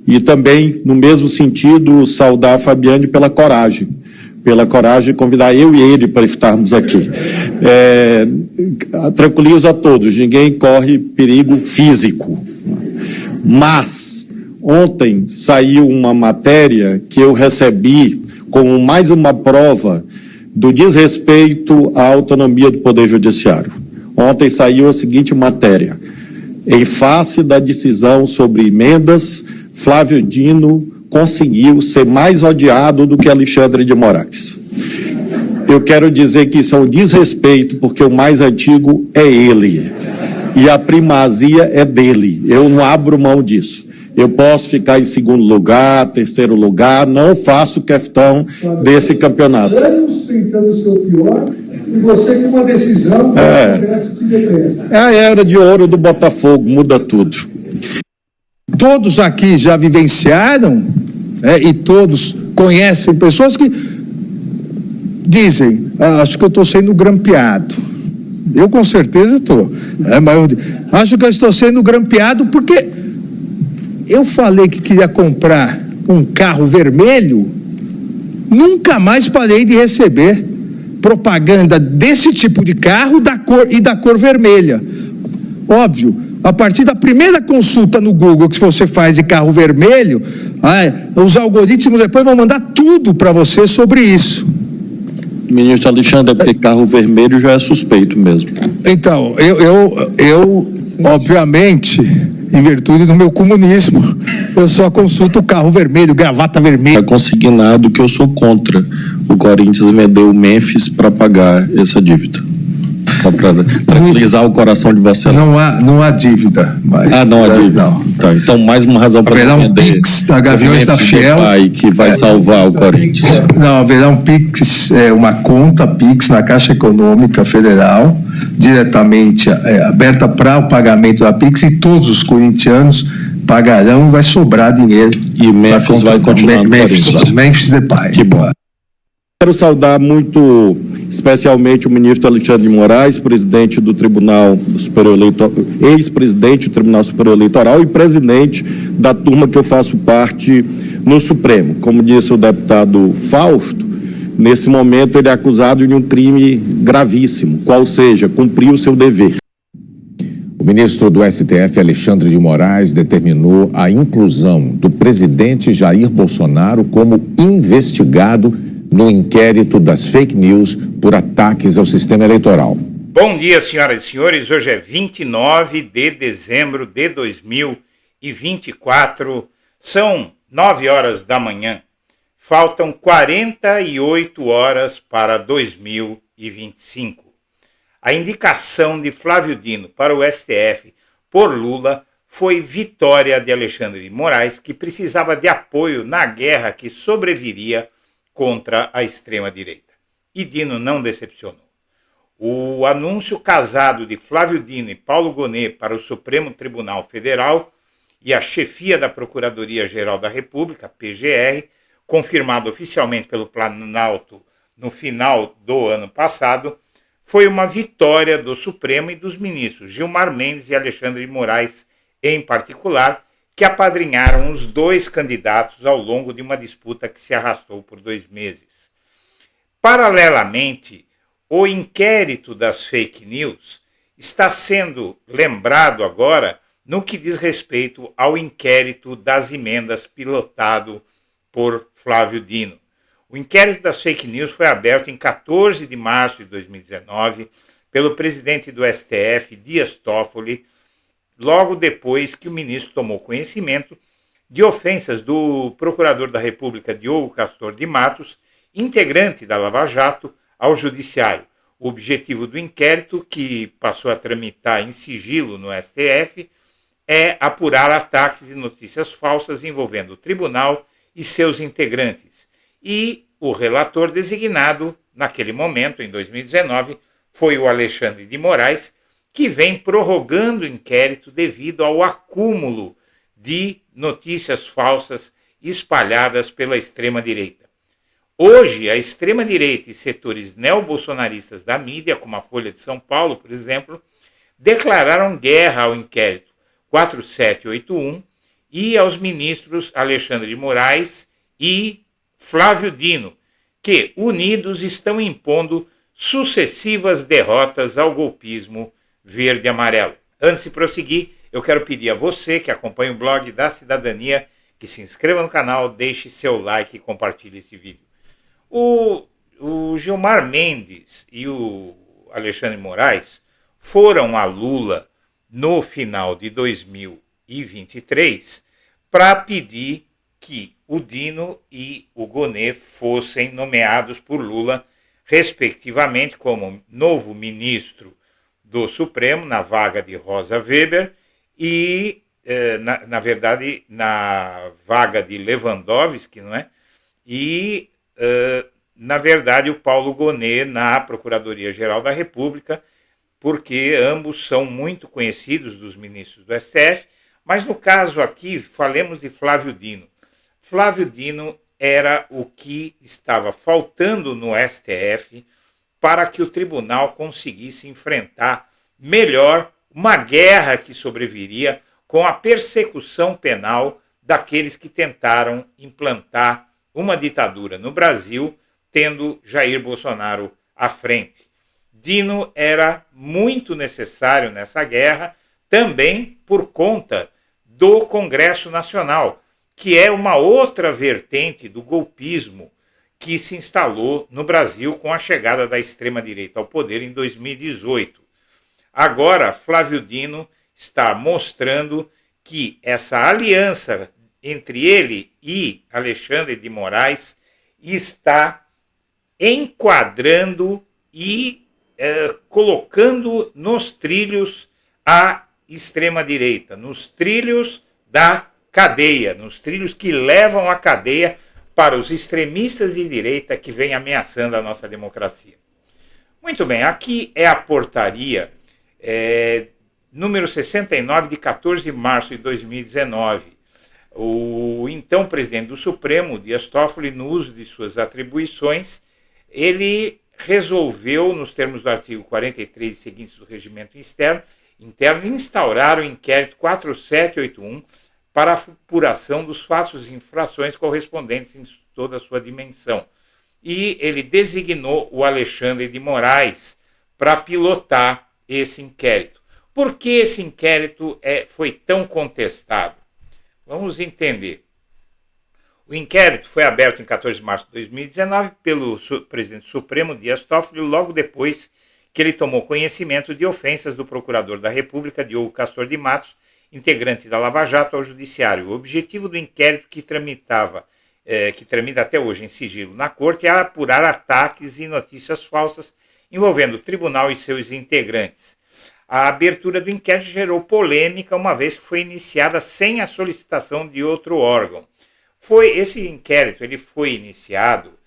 E também, no mesmo sentido, saudar a Fabiane pela coragem de convidar eu e ele para estarmos aqui. Tranquilizo a todos, ninguém corre perigo físico. Mas, ontem saiu uma matéria que eu recebi como mais uma prova do desrespeito à autonomia do Poder Judiciário. Ontem saiu a seguinte matéria: em face da decisão sobre emendas, Flávio Dino conseguiu ser mais odiado do que Alexandre de Moraes. Eu quero dizer que isso é um desrespeito, porque o mais antigo é ele, e a primazia é dele. Eu não abro mão disso. Eu posso ficar em segundo lugar, terceiro lugar, não faço questão desse campeonato. Anos tentando ser o pior, e você com uma decisão do Congresso de Independência. É a era de ouro do Botafogo, muda tudo. Todos aqui já vivenciaram, e todos conhecem pessoas que dizem, acho que eu estou sendo grampeado. Eu com certeza estou. Mas acho que eu estou sendo grampeado porque eu falei que queria comprar um carro vermelho, nunca mais parei de receber propaganda desse tipo de carro da cor vermelha. Óbvio, a partir da primeira consulta no Google que você faz de carro vermelho, os algoritmos depois vão mandar tudo para você sobre isso. Ministro Alexandre, porque carro vermelho já é suspeito mesmo. Então, eu obviamente, em virtude do meu comunismo, eu só consulto o carro vermelho, gravata vermelha. Está consignado que eu sou contra o Corinthians vender o Memphis para pagar essa dívida. Para tranquilizar o coração de você. Não há dívida. Mas, não há dívida. Não. Tá, então, mais uma razão para haverá um Pix da Gaviões da Fiel que vai salvar o Corinthians. Não, haverá um Pix, uma conta Pix na Caixa Econômica Federal, diretamente aberta para o pagamento da Pix, e todos os corintianos pagarão e vai sobrar dinheiro. E Memphis vai continuar no Corinthians. Memphis Depay. Que bom. Quero saudar muito especialmente o ministro Alexandre de Moraes, presidente do Tribunal Superior Eleitoral, ex-presidente do Tribunal Superior Eleitoral e presidente da turma que eu faço parte no Supremo. Como disse o deputado Fausto, nesse momento ele é acusado de um crime gravíssimo, qual seja, cumpriu o seu dever. O ministro do STF, Alexandre de Moraes, determinou a inclusão do presidente Jair Bolsonaro como investigado no inquérito das fake news por ataques ao sistema eleitoral. Bom dia, senhoras e senhores. Hoje é 29 de dezembro de 2024. São 9 horas da manhã. Faltam 48 horas para 2025. A indicação de Flávio Dino para o STF por Lula foi vitória de Alexandre de Moraes, que precisava de apoio na guerra que sobreviria contra a extrema-direita. E Dino não decepcionou. O anúncio casado de Flávio Dino e Paulo Gonet para o Supremo Tribunal Federal e a chefia da Procuradoria-Geral da República, PGR, confirmado oficialmente pelo Planalto no final do ano passado, foi uma vitória do Supremo e dos ministros Gilmar Mendes e Alexandre de Moraes, em particular, que apadrinharam os dois candidatos ao longo de uma disputa que se arrastou por 2 meses. Paralelamente, o inquérito das fake news está sendo lembrado agora no que diz respeito ao inquérito das emendas pilotado por Flávio Dino. O inquérito das fake news foi aberto em 14 de março de 2019 pelo presidente do STF, Dias Toffoli, logo depois que o ministro tomou conhecimento de ofensas do procurador da República, Diogo Castor de Matos, integrante da Lava Jato, ao Judiciário. O objetivo do inquérito, que passou a tramitar em sigilo no STF, é apurar ataques e notícias falsas envolvendo o tribunal e seus integrantes. E o relator designado, naquele momento, em 2019, foi o Alexandre de Moraes, que vem prorrogando o inquérito devido ao acúmulo de notícias falsas espalhadas pela extrema-direita. Hoje, a extrema-direita e setores neobolsonaristas da mídia, como a Folha de São Paulo, por exemplo, declararam guerra ao inquérito 4781 e aos ministros Alexandre de Moraes e Flávio Dino, que, unidos, estão impondo sucessivas derrotas ao golpismo verde e amarelo. Antes de prosseguir, eu quero pedir a você que acompanha o blog da Cidadania que se inscreva no canal, deixe seu like e compartilhe esse vídeo. O Gilmar Mendes e o Alexandre de Moraes foram a Lula no final de 2023 para pedir que o Dino e o Gonê fossem nomeados por Lula, respectivamente, como novo ministro do Supremo, na vaga de Rosa Weber, e, na verdade, na vaga de Lewandowski, não é? E, na verdade, o Paulo Gonê na Procuradoria-Geral da República, porque ambos são muito conhecidos dos ministros do STF, mas no caso aqui, falemos de Flávio Dino. Flávio Dino era o que estava faltando no STF para que o tribunal conseguisse enfrentar melhor uma guerra que sobreviria com a persecução penal daqueles que tentaram implantar uma ditadura no Brasil, tendo Jair Bolsonaro à frente. Dino era muito necessário nessa guerra, também por conta do Congresso Nacional, que é uma outra vertente do golpismo que se instalou no Brasil com a chegada da extrema-direita ao poder em 2018. Agora, Flávio Dino está mostrando que essa aliança entre ele e Alexandre de Moraes está enquadrando e colocando nos trilhos a extrema-direita, nos trilhos da cadeia, nos trilhos que levam a cadeia para os extremistas de direita que vêm ameaçando a nossa democracia. Muito bem, aqui é a portaria número 69 de 14 de março de 2019. O então presidente do Supremo, Dias Toffoli, no uso de suas atribuições, ele resolveu, nos termos do artigo 43 e seguintes do Regimento Interno, instaurar o inquérito 4781 para a apuração dos fatos de infrações correspondentes em toda a sua dimensão. E ele designou o Alexandre de Moraes para pilotar esse inquérito. Por que esse inquérito foi tão contestado? Vamos entender. O inquérito foi aberto em 14 de março de 2019 pelo presidente Supremo, Dias Toffoli, logo depois que ele tomou conhecimento de ofensas do procurador da República, Diogo Castor de Matos, integrante da Lava Jato, ao Judiciário. O objetivo do inquérito, que tramita até hoje em sigilo na Corte, é apurar ataques e notícias falsas envolvendo o tribunal e seus integrantes. A abertura do inquérito gerou polêmica, uma vez que foi iniciada sem a solicitação de outro órgão. Esse inquérito ele foi iniciado,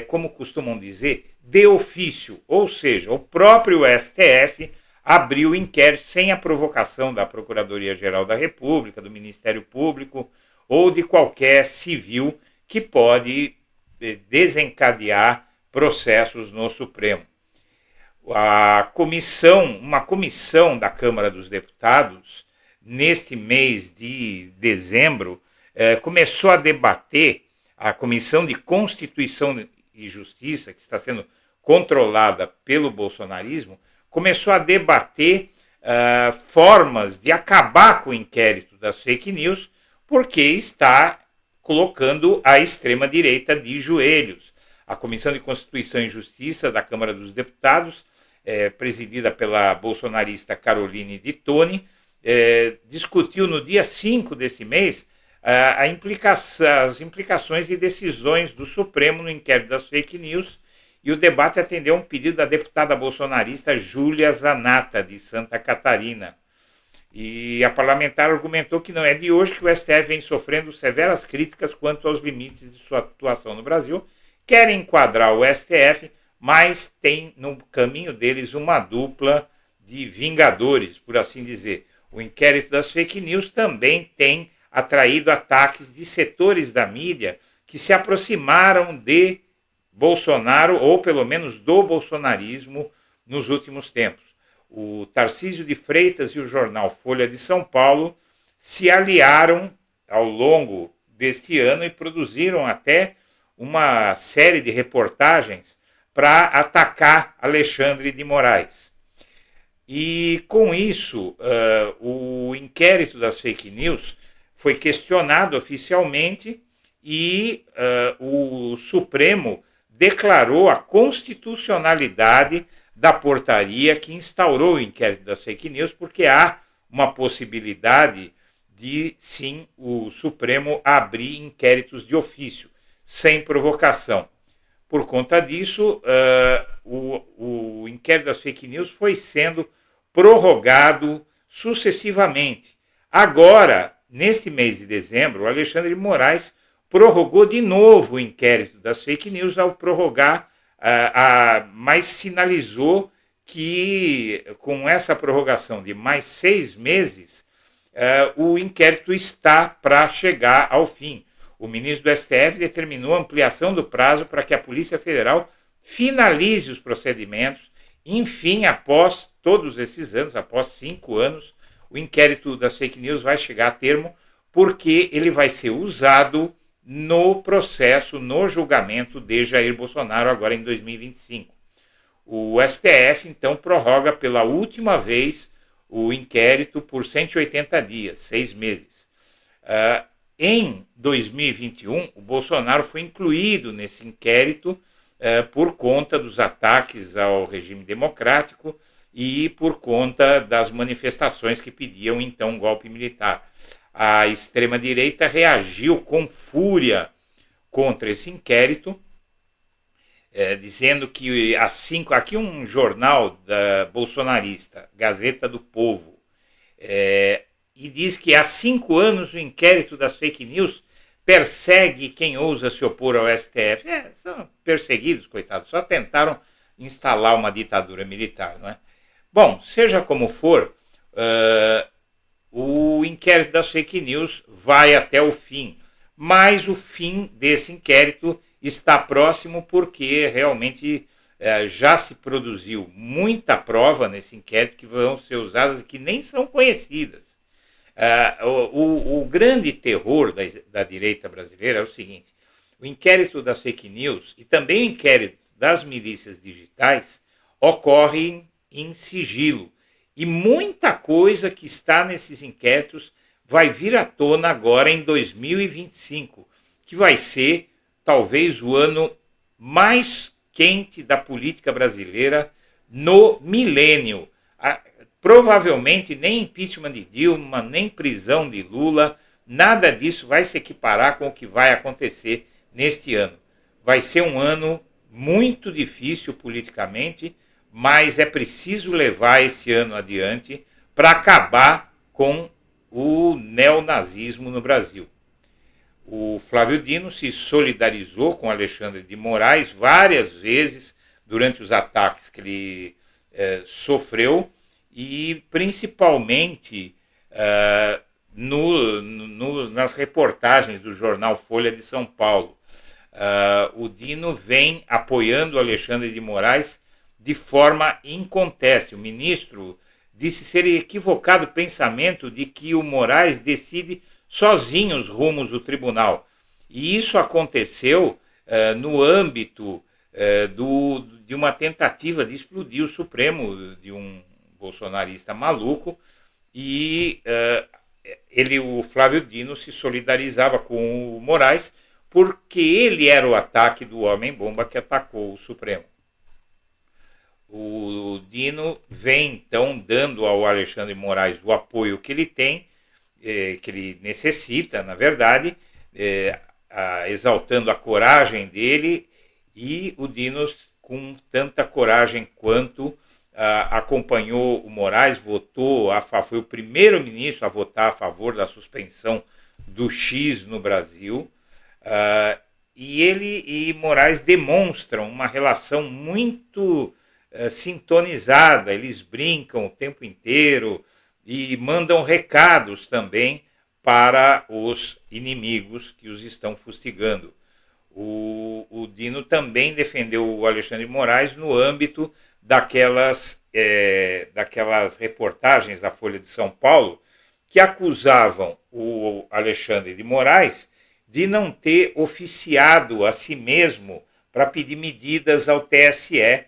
como costumam dizer, de ofício, ou seja, o próprio STF abriu o inquérito sem a provocação da Procuradoria-Geral da República, do Ministério Público ou de qualquer civil que pode desencadear processos no Supremo. Uma comissão da Câmara dos Deputados, neste mês de dezembro, começou a debater, a Comissão de Constituição e Justiça, que está sendo controlada pelo bolsonarismo, começou a debater formas de acabar com o inquérito das fake news, porque está colocando a extrema-direita de joelhos. A Comissão de Constituição e Justiça da Câmara dos Deputados, presidida pela bolsonarista Caroline de Toni, discutiu no dia 5 desse mês as implicações e decisões do Supremo no inquérito das fake news, e o debate atendeu a um pedido da deputada bolsonarista Júlia Zanatta, de Santa Catarina. E a parlamentar argumentou que não é de hoje que o STF vem sofrendo severas críticas quanto aos limites de sua atuação no Brasil, quer enquadrar o STF, mas tem no caminho deles uma dupla de vingadores, por assim dizer. O inquérito das fake news também tem atraído ataques de setores da mídia que se aproximaram de Bolsonaro, ou pelo menos do bolsonarismo, nos últimos tempos. O Tarcísio de Freitas e o jornal Folha de São Paulo se aliaram ao longo deste ano e produziram até uma série de reportagens para atacar Alexandre de Moraes. E com isso, o inquérito das fake news foi questionado oficialmente e o Supremo declarou a constitucionalidade da portaria que instaurou o inquérito das fake news, porque há uma possibilidade de, sim, o Supremo abrir inquéritos de ofício, sem provocação. Por conta disso, o inquérito das fake news foi sendo prorrogado sucessivamente. Agora, neste mês de dezembro, o Alexandre de Moraes prorrogou de novo o inquérito das fake news ao prorrogar, mas sinalizou que com essa prorrogação de mais 6 meses, o inquérito está para chegar ao fim. O ministro do STF determinou a ampliação do prazo para que a Polícia Federal finalize os procedimentos. Enfim, após todos esses anos, após 5 anos, o inquérito das fake news vai chegar a termo, porque ele vai ser usado no processo, no julgamento de Jair Bolsonaro, agora em 2025. O STF, então, prorroga pela última vez o inquérito por 180 dias, 6 meses. Em 2021, o Bolsonaro foi incluído nesse inquérito por conta dos ataques ao regime democrático e por conta das manifestações que pediam, então, um golpe militar. A extrema-direita reagiu com fúria contra esse inquérito, dizendo que aqui um jornal bolsonarista, Gazeta do Povo, e diz que há 5 anos o inquérito das fake news persegue quem ousa se opor ao STF. São perseguidos, coitados, só tentaram instalar uma ditadura militar, não é? Bom, seja como for, o inquérito das fake news vai até o fim, mas o fim desse inquérito está próximo porque realmente já se produziu muita prova nesse inquérito que vão ser usadas e que nem são conhecidas. O grande terror da direita brasileira é o seguinte: o inquérito das fake news e também o inquérito das milícias digitais ocorrem em sigilo. E muita coisa que está nesses inquéritos vai vir à tona agora em 2025, que vai ser talvez o ano mais quente da política brasileira no milênio. Provavelmente nem impeachment de Dilma, nem prisão de Lula, nada disso vai se equiparar com o que vai acontecer neste ano. Vai ser um ano muito difícil politicamente, mas é preciso levar esse ano adiante para acabar com o neonazismo no Brasil. O Flávio Dino se solidarizou com Alexandre de Moraes várias vezes durante os ataques que ele sofreu, e principalmente nas reportagens do jornal Folha de São Paulo. O Dino vem apoiando o Alexandre de Moraes de forma inconteste. O ministro disse ser equivocado o pensamento de que o Moraes decide sozinho os rumos do tribunal. E isso aconteceu no âmbito de uma tentativa de explodir o Supremo de um bolsonarista maluco, e o Flávio Dino se solidarizava com o Moraes porque ele era o ataque do homem-bomba que atacou o Supremo. O Dino vem, então, dando ao Alexandre de Moraes o apoio que ele tem, que ele necessita, na verdade, exaltando a coragem dele, e o Dino, com tanta coragem quanto, acompanhou o Moraes, votou foi o primeiro ministro a votar a favor da suspensão do X no Brasil, e ele e Moraes demonstram uma relação muito sintonizada. Eles brincam o tempo inteiro e mandam recados também para os inimigos que os estão fustigando. O Dino também defendeu o Alexandre de Moraes no âmbito daquelas reportagens da Folha de São Paulo que acusavam o Alexandre de Moraes de não ter oficiado a si mesmo para pedir medidas ao TSE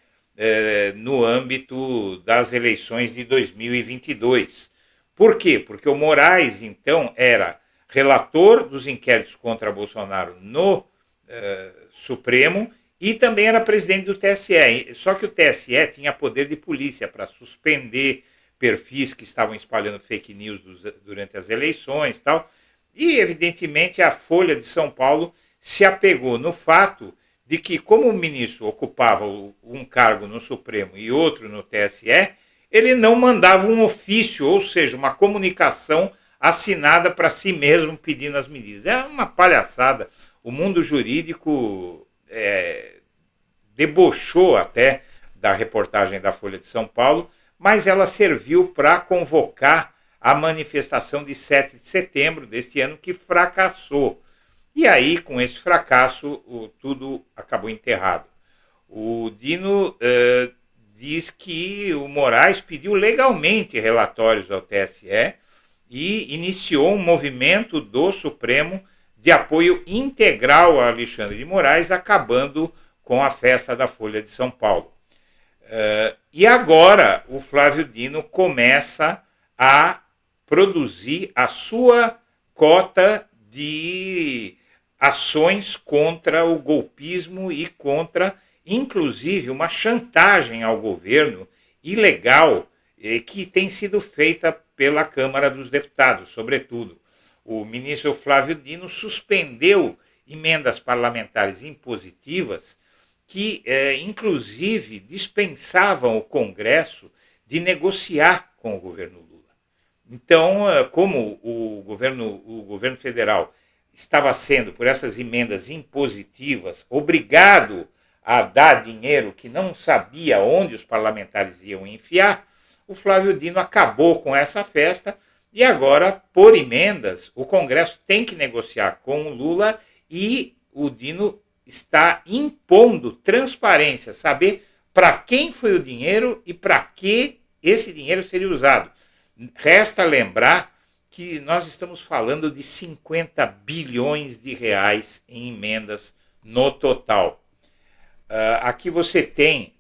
no âmbito das eleições de 2022. Por quê? Porque o Moraes, então, era relator dos inquéritos contra Bolsonaro no Supremo e também era presidente do TSE. Só que o TSE tinha poder de polícia para suspender perfis que estavam espalhando fake news durante as eleições e tal. E, evidentemente, a Folha de São Paulo se apegou no fato de que, como o ministro ocupava um cargo no Supremo e outro no TSE, ele não mandava um ofício, ou seja, uma comunicação assinada para si mesmo pedindo as medidas. É uma palhaçada. O mundo jurídico debochou até da reportagem da Folha de São Paulo, mas ela serviu para convocar a manifestação de 7 de setembro deste ano, que fracassou. E aí, com esse fracasso, tudo acabou enterrado. O Dino diz que o Moraes pediu legalmente relatórios ao TSE e iniciou um movimento do Supremo de apoio integral a Alexandre de Moraes, acabando com a festa da Folha de São Paulo. E agora o Flávio Dino começa a produzir a sua cota de ações contra o golpismo e contra, inclusive, uma chantagem ao governo ilegal que tem sido feita pela Câmara dos Deputados, sobretudo. O ministro Flávio Dino suspendeu emendas parlamentares impositivas que, inclusive, dispensavam o Congresso de negociar com o governo Lula. Então, como o governo federal estava sendo, por essas emendas impositivas, obrigado a dar dinheiro que não sabia onde os parlamentares iam enfiar, o Flávio Dino acabou com essa festa e agora, por emendas, o Congresso tem que negociar com o Lula e o Dino está impondo transparência, saber para quem foi o dinheiro e para que esse dinheiro seria usado. Resta lembrar que nós estamos falando de 50 bilhões de reais em emendas no total. Aqui você tem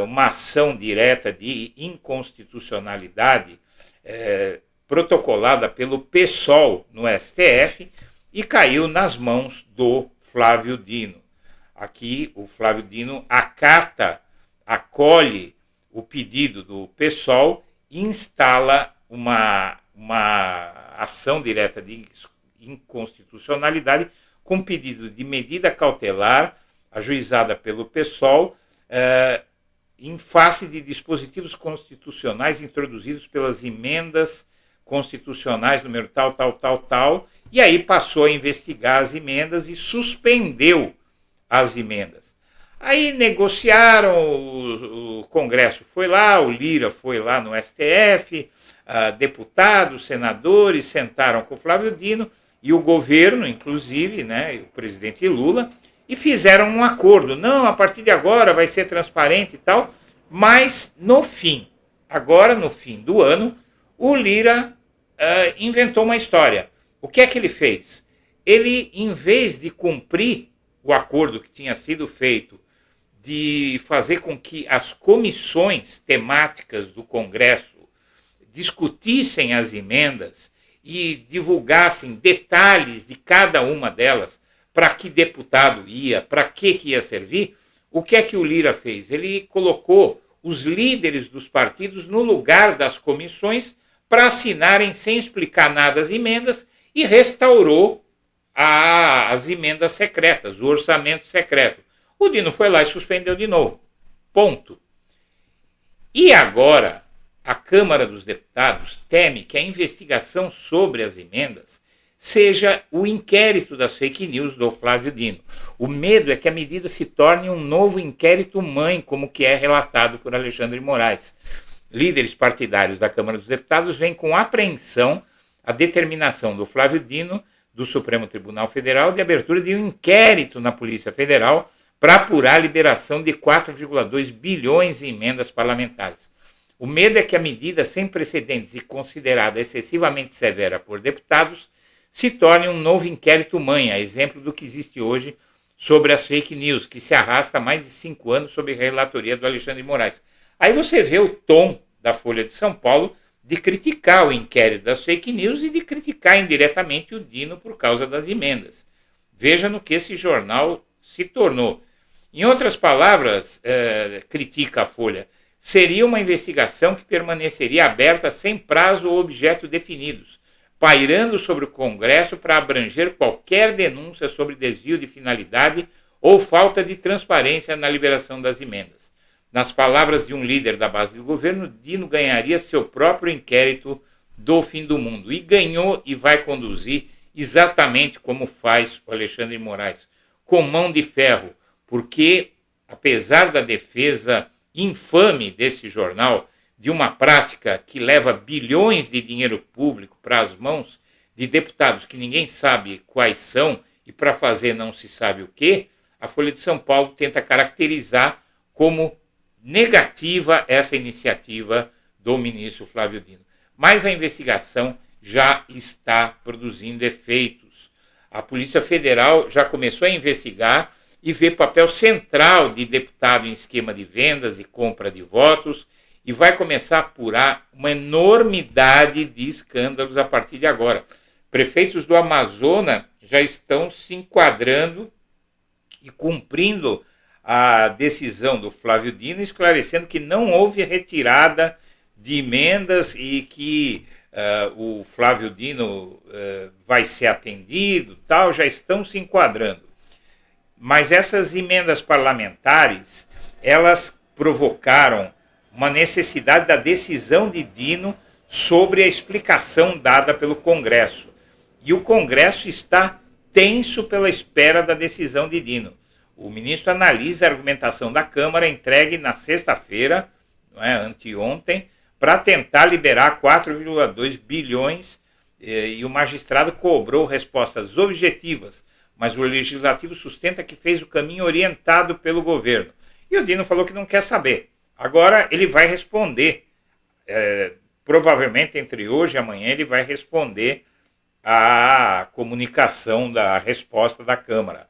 uma ação direta de inconstitucionalidade protocolada pelo PSOL no STF e caiu nas mãos do Flávio Dino. Aqui o Flávio Dino acolhe o pedido do PSOL e instala uma ação direta de inconstitucionalidade com pedido de medida cautelar ajuizada pelo PSOL em face de dispositivos constitucionais introduzidos pelas emendas constitucionais número tal, e aí passou a investigar as emendas e suspendeu as emendas. Aí negociaram, o Congresso foi lá, o Lira foi lá no STF, deputados, senadores sentaram com o Flávio Dino e o governo, inclusive, né, o presidente Lula, e fizeram um acordo. Não, a partir de agora vai ser transparente e tal, mas no fim, agora no fim do ano, o Lira inventou uma história. O que é que ele fez? Ele, em vez de cumprir o acordo que tinha sido feito de fazer com que as comissões temáticas do Congresso discutissem as emendas e divulgassem detalhes de cada uma delas, para que deputado ia, para que ia servir, o que é que o Lira fez? Ele colocou os líderes dos partidos no lugar das comissões para assinarem sem explicar nada as emendas e restaurou as emendas secretas, o orçamento secreto. O Dino foi lá e suspendeu de novo. Ponto. E agora, a Câmara dos Deputados teme que a investigação sobre as emendas seja o inquérito das fake news do Flávio Dino. O medo é que a medida se torne um novo inquérito-mãe, como que é relatado por Alexandre de Moraes. Líderes partidários da Câmara dos Deputados veem com apreensão a determinação do Flávio Dino, do Supremo Tribunal Federal, de abertura de um inquérito na Polícia Federal para apurar a liberação de 4,2 bilhões em emendas parlamentares. O medo é que a medida sem precedentes e considerada excessivamente severa por deputados se torne um novo inquérito mãe, a exemplo do que existe hoje sobre as fake news, que se arrasta há mais de 5 anos sob a relatoria do Alexandre de Moraes. Aí você vê o tom da Folha de São Paulo de criticar o inquérito das fake news e de criticar indiretamente o Dino por causa das emendas. Veja no que esse jornal se tornou. Em outras palavras, critica a Folha, seria uma investigação que permaneceria aberta sem prazo ou objeto definidos, pairando sobre o Congresso para abranger qualquer denúncia sobre desvio de finalidade ou falta de transparência na liberação das emendas. Nas palavras de um líder da base do governo, Dino ganharia seu próprio inquérito do fim do mundo. E ganhou e vai conduzir exatamente como faz o Alexandre de Moraes, com mão de ferro, porque, apesar da defesa infame desse jornal, de uma prática que leva bilhões de dinheiro público para as mãos de deputados que ninguém sabe quais são e para fazer não se sabe o quê, a Folha de São Paulo tenta caracterizar como negativa essa iniciativa do ministro Flávio Dino. Mas a investigação já está produzindo efeitos. A Polícia Federal já começou a investigar e vê papel central de deputado em esquema de vendas e compra de votos e vai começar a apurar uma enormidade de escândalos a partir de agora. Prefeitos do Amazonas já estão se enquadrando e cumprindo a decisão do Flávio Dino, esclarecendo que não houve retirada de emendas e que o Flávio Dino vai ser atendido, tal, já estão se enquadrando. Mas essas emendas parlamentares, elas provocaram uma necessidade da decisão de Dino sobre a explicação dada pelo Congresso. E o Congresso está tenso pela espera da decisão de Dino. O ministro analisa a argumentação da Câmara entregue na sexta-feira, anteontem, para tentar liberar 4,2 bilhões e o magistrado cobrou respostas objetivas, mas o Legislativo sustenta que fez o caminho orientado pelo governo. E o Dino falou que não quer saber. Agora ele vai responder, provavelmente entre hoje e amanhã ele vai responder à comunicação da resposta da Câmara.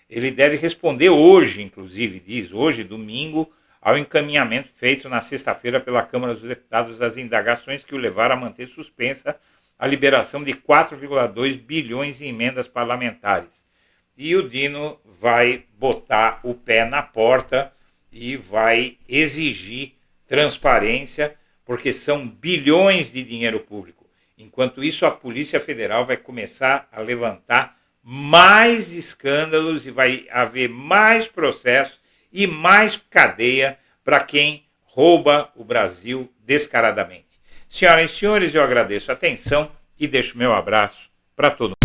Ele deve responder hoje, inclusive, diz hoje, domingo, ao encaminhamento feito na sexta-feira pela Câmara dos Deputados das indagações que o levaram a manter suspensa a liberação de 4,2 bilhões em emendas parlamentares. E o Dino vai botar o pé na porta e vai exigir transparência, porque são bilhões de dinheiro público. Enquanto isso, a Polícia Federal vai começar a levantar mais escândalos e vai haver mais processos e mais cadeia para quem rouba o Brasil descaradamente. Senhoras e senhores, eu agradeço a atenção e deixo meu abraço para todo mundo.